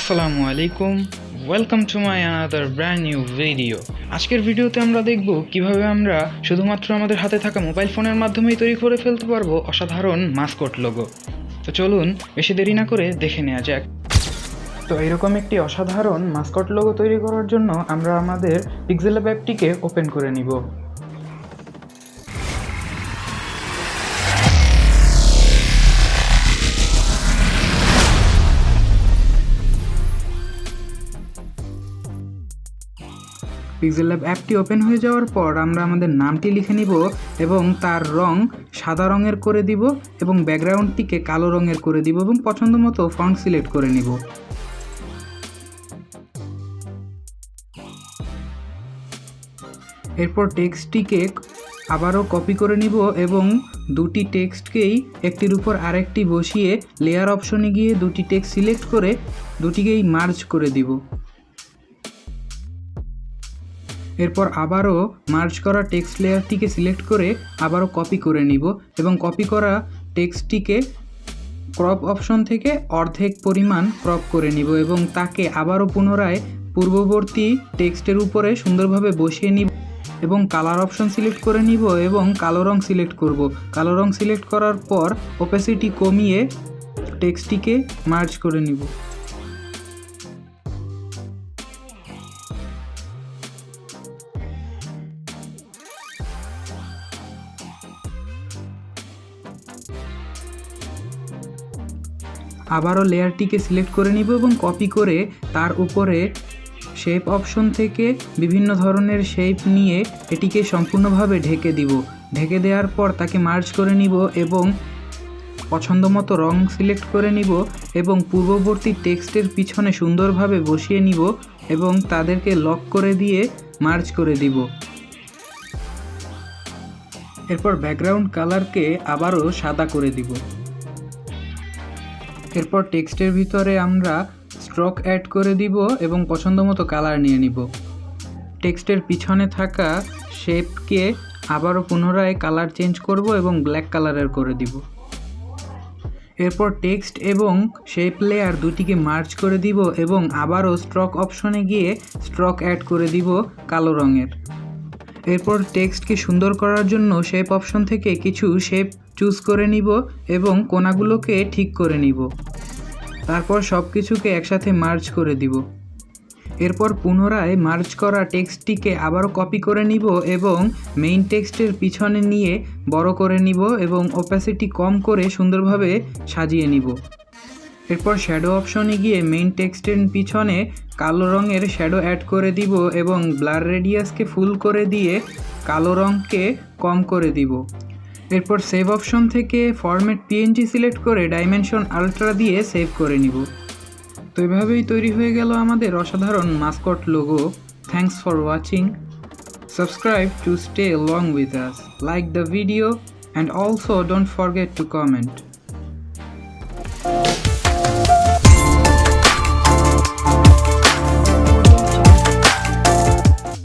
আসসালামু আলাইকুম, welcome to my another brand new video. আজকের ভিডিওতে আমরা দেখব কিভাবে আমরা শুধুমাত্র আমাদের হাতে থাকা মোবাইল ফোনের মাধ্যমেই তৈরি করে ফেলতে পারবো অসাধারণ মাসকট লোগো। তো চলুন বেশি দেরি না করে দেখে নেওয়া যাক। তো এরকম একটি অসাধারণ মাসকট লোগো তৈরি করার জন্য আমরা আমাদের পিক্সেল ল্যাব অ্যাপটিকে ওপেন করে নিব। পিক্সেল ল্যাব অ্যাপটি ওপেন হয়ে যাওয়ার পর আমরা আমাদের নামটি লিখে নিব এবং তার রং সাদা রঙের করে দিব এবং ব্যাকগ্রাউন্ডটিকে কালো রঙের করে দিব এবং পছন্দ মতো ফন্ট সিলেক্ট করে নিব। এরপর টেক্সটটিকে আবারও কপি করে নিব এবং দুটি টেক্সটকেই একটির উপর আরেকটি বসিয়ে লেয়ার অপশনে গিয়ে দুটি টেক্সট সিলেক্ট করে দুটিকেই মার্জ করে দিব। এরপর আবারও মার্জ করা টেক্সট লেয়ারটিকে সিলেক্ট করে আবারও কপি করে নিব এবং কপি করা টেক্সটটিকে ক্রপ অপশন থেকে অর্ধেক পরিমাণ ক্রপ করে নিব এবং তাকে আবারও পুনরায় পূর্ববর্তী টেক্সটের উপরে সুন্দরভাবে বসিয়ে নিব এবং কালার অপশন সিলেক্ট করে নিব এবং কালো রং সিলেক্ট করব। কালো রং সিলেক্ট করার পর ওপেসিটি কমিয়ে টেক্সটটিকে মার্জ করে নিব। আবারও লেয়ারটিকে সিলেক্ট করে নিব এবং কপি করে তার উপরে শেপ অপশন থেকে বিভিন্ন ধরনের শেপ নিয়ে এটিকে সম্পূর্ণভাবে ঢেকে দিব। ঢেকে দেওয়ার পর তাকে মার্জ করে নিব এবং পছন্দ মতো রং সিলেক্ট করে নিব এবং পূর্ববর্তী টেক্সটের পিছনে সুন্দরভাবে বসিয়ে নিব এবং তাদেরকে লক করে দিয়ে মার্জ করে দিব। এরপর ব্যাকগ্রাউন্ড কালারকে আবারও সাদা করে দিব। এরপর টেক্সটের ভিতরে আমরা স্ট্রোক অ্যাড করে দিব এবং পছন্দ মতো কালার নিয়ে নিব। টেক্সটের পিছনে থাকা শেপকে আবারও পুনরায় কালার চেঞ্জ করব এবং ব্ল্যাক কালারের করে দিব। এরপর টেক্সট এবং শেপ লেয়ার দুটিকে মার্জ করে দিব এবং আবারও স্ট্রোক অপশনে গিয়ে স্ট্রোক অ্যাড করে দিব কালো রঙের। এরপর টেক্সটকে সুন্দর করার জন্য শেপ অপশন থেকে কিছু শেপ চুজ করে নিব এবং কোণাগুলোকে ঠিক করে নিব। তারপর সব কিছুকে একসাথে মার্জ করে দিব। এরপর পুনরায় মার্জ করা টেক্সটটিকে আবারও কপি করে নিব এবং মেইন টেক্সটের পিছনে নিয়ে বড় করে নিব এবং ওপাসিটি কম করে সুন্দরভাবে সাজিয়ে নিব। এরপর শ্যাডো অপশনে গিয়ে মেইন টেক্সটের পিছনে কালো রঙের শ্যাডো অ্যাড করে দিব এবং ব্লার রেডিয়াসকে ফুল করে দিয়ে কালো রঙকে কম করে দিব। এরপর সেভ অপশন থেকে ফরম্যাট পিএনজি সিলেক্ট করে ডাইমেনশন আলট্রা দিয়ে সেভ করে নিব। তো এভাবেই তৈরি হয়ে গেল আমাদের অসাধারণ mascot logo. Thanks for watching. Subscribe to stay along with us. Like the video and also don't forget to comment.